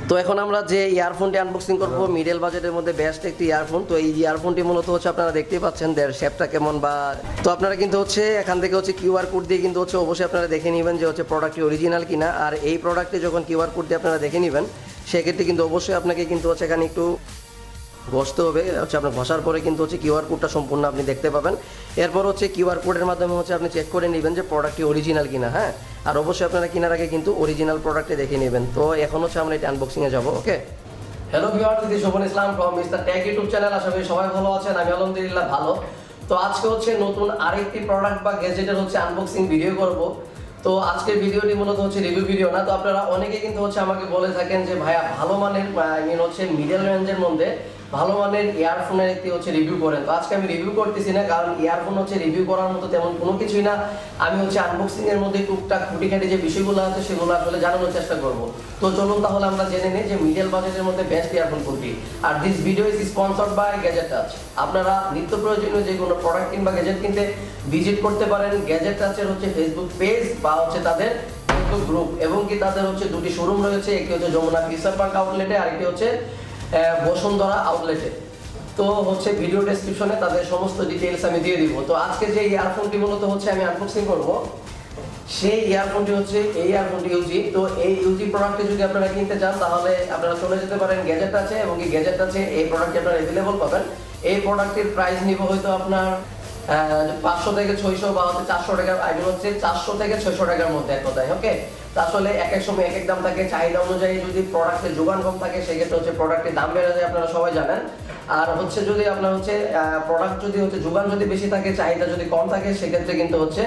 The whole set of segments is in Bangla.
তো এখন আমরা যে ইয়ারফোনটি আনবক্সিং করব মিডল বাজেটের মধ্যে বেস্ট একটি ইয়ারফোন। তো এই ইয়ারফোনটি মূলত হচ্ছে আপনারা দেখতেই পাচ্ছেন শেপটা কেমন, বা তো আপনারা কিন্তু হচ্ছে এখান থেকে হচ্ছে কিউআর কোড দিয়ে কিন্তু হচ্ছে অবশ্যই আপনারা দেখে নেবেন যে হচ্ছে প্রোডাক্টটি অরিজিনাল কিনা। আর এই প্রোডাক্টটি যখন কিউআর কোড দিয়ে আপনারা দেখে নেবেন সেক্ষেত্রে কিন্তু অবশ্যই আপনাকে কিন্তু হচ্ছে এখানে একটু ঘষতে হবে। হচ্ছে আপনার ঘষার পরে কিন্তু হচ্ছে কিউআর কোডটা সম্পূর্ণ আপনি দেখতে পাবেন। এরপর হচ্ছে কিউআর কোডের মাধ্যমে হচ্ছে আপনি চেক করে নেবেন যে প্রোডাক্টটি অরিজিনাল কিনা। হ্যাঁ, আর অবশ্যই আপনারা কেনার আগে কিন্তু অরিজিনাল প্রোডাক্টে দেখে নেবেন। তো এখন হচ্ছে আমরা এটা আনবক্সিংয়ে যাবো। Okay, hello viewers, this is Shuvon Islam from Mister Tech YouTube channel. আশা করি সবাই ভালো আছেন, আমি আলহামদুলিল্লাহ ভালো। তো আজকে হচ্ছে নতুন আরেকটি প্রোডাক্ট বা গ্যাজেটের হচ্ছে আনবক্সিং ভিডিও করব। তো আজকের ভিডিওটি মূলত হচ্ছে রিভিউ ভিডিও না। তো আপনারা অনেকে কিন্তু হচ্ছে আমাকে বলে থাকেন যে ভাইয়া ভালো মানের হচ্ছে মিডল রেঞ্জের মধ্যে ভালো মানের ইয়ারফোনের একটি হচ্ছে রিভিউ করেন। তো আজকে আমি রিভিউ করতেছি না, কারণ ইয়ারফোন হচ্ছে রিভিউ করার মতো তেমন কোনো কিছুই না। আমি হচ্ছে আনবক্সিং এর মধ্যে টুকটাক খুঁটিখাটি যে বিষয়গুলো আছে সেগুলো আসলে জানানোর চেষ্টা করব। তো চলুন তাহলে আমরা জেনে নিই যে মিডল বাজেটের মধ্যে বেস্ট ইয়ারফোন কোনটি। আর this video is sponsored by Gadget Touch. আপনারা নিত্য প্রয়োজনীয় যে কোনো প্রোডাক্ট কিংবা গ্যাজেট কিনতে ভিজিট করতে পারেন গ্যাজেট টাচের হচ্ছে ফেসবুক পেজ বা হচ্ছে তাদের ফেসবুক গ্রুপ, এবং কি তাদের হচ্ছে দুটি শোরুম রয়েছে, একটি হচ্ছে যমুনা ফিচার পার্ক আউটলেটে আর একটি হচ্ছে বসুন্ধরা আউটলেটে। তো হচ্ছে ভিডিও ডেসক্রিপশনে তাদের সমস্ত ডিটেইলস আমি দিয়ে দিব। তো আজকে যে ইয়ারফোনটি মূলত হচ্ছে আমি আনবক্সিং করব সেই ইয়ারফোনটি হচ্ছে এই ইয়ারফোনটি ইউজি। তো এই ইউজি প্রোডাক্টটি যদি আপনারা কিনতে চান তাহলে আপনারা চলে যেতে পারেন গ্যাজেট আছে, এবং এই গ্যাজেট আছে এই প্রোডাক্টটি আপনারা অ্যাভেলেবল পাবেন। এই প্রোডাক্টের প্রাইস নিব হয়তো আপনার 500 থেকে 600 বা হচ্ছে 400 টাকার, আই মিন হচ্ছে 400 থেকে 600 টাকার মধ্যে এক কথায়। ওকে, তা আসলে এক এক সময় এক এক দাম থাকে, চাহিদা অনুযায়ী যদি প্রোডাক্টের যোগান কম থাকে সেক্ষেত্রে হচ্ছে প্রোডাক্টের দাম বেড়ে যায়, আপনারা সবাই জানেন। আর হচ্ছে যদি আপনার হচ্ছে প্রোডাক্ট যদি হচ্ছে যোগান যদি বেশি থাকে, চাহিদা যদি কম থাকে, সেক্ষেত্রে কিন্তু হচ্ছে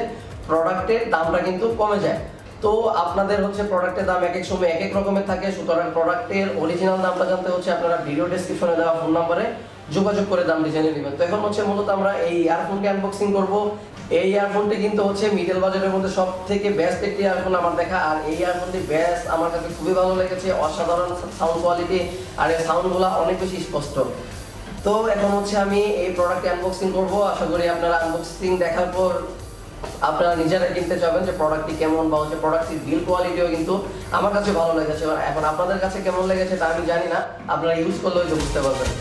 প্রোডাক্টের দামটা কিন্তু কমে যায়। তো আপনাদের হচ্ছে প্রোডাক্টের দাম এক এক সময় এক এক রকমের থাকে, সুতরাং প্রোডাক্টের অরিজিনাল দামটা জানতে হচ্ছে আপনারা ভিডিও ডেসক্রিপশনে দেওয়া ফোন নাম্বারে যোগাযোগ করে দামটি জেনে নেবেন। তো এখন হচ্ছে মূলত আমরা এই ইয়ারফোনটি আনবক্সিং করব। এই ইয়ারফোনটি কিন্তু হচ্ছে মিডল বাজেটের মধ্যে সব থেকে বেস্ট একটি ইয়ারফোন আমার দেখা। আর এই ইয়ারফোনটি বেস্ট আমার কাছে খুবই ভালো লেগেছে, অসাধারণ সাউন্ড কোয়ালিটি, আর এই সাউন্ডগুলো অনেক বেশি স্পষ্ট। তো এখন হচ্ছে আমি এই প্রোডাক্টটি আনবক্সিং করব। আশা করি আপনারা আনবক্সিং দেখার পর আপনারা নিজেরা কিনতে চাবেন যে প্রোডাক্টটি কেমন, বা হচ্ছে প্রোডাক্টটির বিল কোয়ালিটিও কিন্তু আমার কাছে ভালো লেগেছে। এখন আপনাদের কাছে কেমন লেগেছে তা আমি জানি না, আপনারা ইউজ করলে হয়তো বুঝতে পারবেন।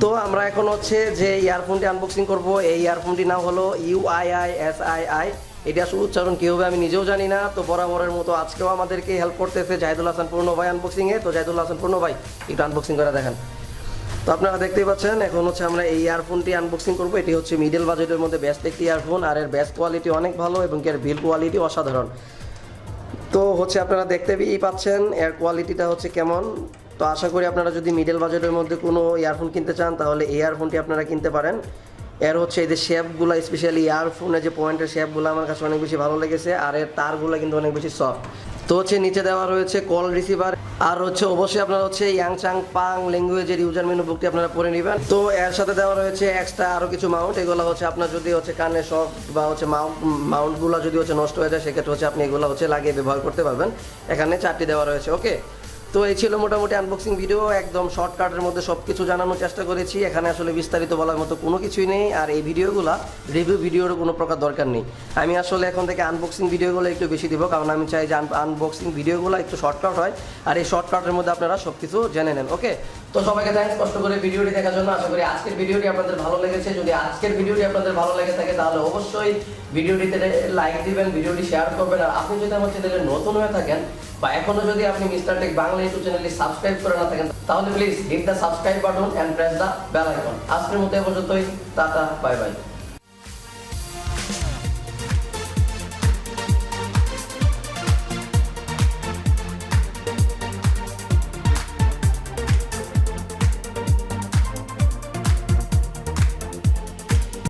তো আমরা এখন হচ্ছে যে ইয়ারফোনটি আনবক্সিং করব, এই ইয়ারফোনটির নাম হলো UiiSii। এটা আসলে উচ্চারণ কী হবে আমি নিজেও জানি না। তো বরাবরের মতো আজকেও আমাদেরকে হেল্প করতেছে জাহিদুল হাসান পূর্ণ ভাই আনবক্সিংয়ে। তো জাহিদুল হাসান পূর্ণ ভাই একটু আনবক্সিং করে দেখেন। তো আপনারা দেখতেই পাচ্ছেন এখন হচ্ছে আমরা এই ইয়ারফোনটি আনবক্সিং করব। এটি হচ্ছে মিডল বাজেটের মধ্যে বেস্ট একটি ইয়ারফোন, আর এর বেস্ট কোয়ালিটি অনেক ভালো এবং এর বিল কোয়ালিটি অসাধারণ। তো হচ্ছে আপনারা দেখতেই পাচ্ছেন এর কোয়ালিটিটা হচ্ছে কেমন। তো আশা করি আপনারা যদি মিডল বাজেটের মধ্যে কোনো ইয়ারফোন কিনতে চান তাহলে এই ইয়ারফোনটি আপনারা কিনতে পারেন। এর হচ্ছে এই যে শেপগুলো, স্পেশালি ইয়ারফোনের যে পয়েন্টের শেপগুলো আমার কাছে অনেক বেশি ভালো লেগেছে, আর এর তারগুলো কিন্তু অনেক বেশি সফট। তো হচ্ছে নিচে দেওয়া রয়েছে কল রিসিভার, আর হচ্ছে অবশ্যই আপনারা হচ্ছে ইয়াংচাং পাং ল্যাঙ্গুয়েজের ইউজার মেনু বুকটি আপনারা পড়ে নেবেন। তো এর সাথে দেওয়া রয়েছে এক্সট্রা আরও কিছু মাউন্ট। এগুলো হচ্ছে আপনার যদি হচ্ছে কানে শক বা হচ্ছে মাউন্টগুলো যদি হচ্ছে নষ্ট হয়ে যায় সেক্ষেত্রে হচ্ছে আপনি এগুলো হচ্ছে লাগিয়ে ব্যবহার করতে পারবেন। এখানে 4টি দেওয়া রয়েছে। ওকে, তো এই ছিল মোটামুটি আনবক্সিং ভিডিও, একদম শর্টকাটের মধ্যে সব কিছু জানানোর চেষ্টা করেছি। এখানে আসলে বিস্তারিত বলার মতো কোনো কিছুই নেই, আর এই ভিডিওগুলো রিভিউ ভিডিওর কোনো প্রকার দরকার নেই। আমি আসলে এখন থেকে আনবক্সিং ভিডিওগুলো একটু বেশি দিব, কারণ আমি চাই যে আনবক্সিং ভিডিওগুলো একটু শর্টকাট হয়, আর এই শর্টকাটের মধ্যে আপনারা সব কিছু জেনে নেন। ওকে, তো সবাইকে থ্যাঙ্কস কষ্ট করে ভিডিওটি দেখার জন্য। আশা করি আজকের ভিডিওটি আপনাদের ভালো লেগেছে। যদি আজকের ভিডিওটি আপনাদের ভালো লেগে থাকে তাহলে অবশ্যই ভিডিওটিতে লাইক দিবেন, ভিডিওটি শেয়ার করবেন। আর আপনি যদি আমার চ্যানেলে নতুন হয়ে থাকেন বা এখনো যদি আপনি মিস্টার টেক বাংলা ইউটিউব চ্যানেলটি সাবস্ক্রাইব করে না থাকেন তাহলে please hit the subscribe button and press the bell icon. আজকের মতো এ পর্যন্তই, টাটা, বাই বাই।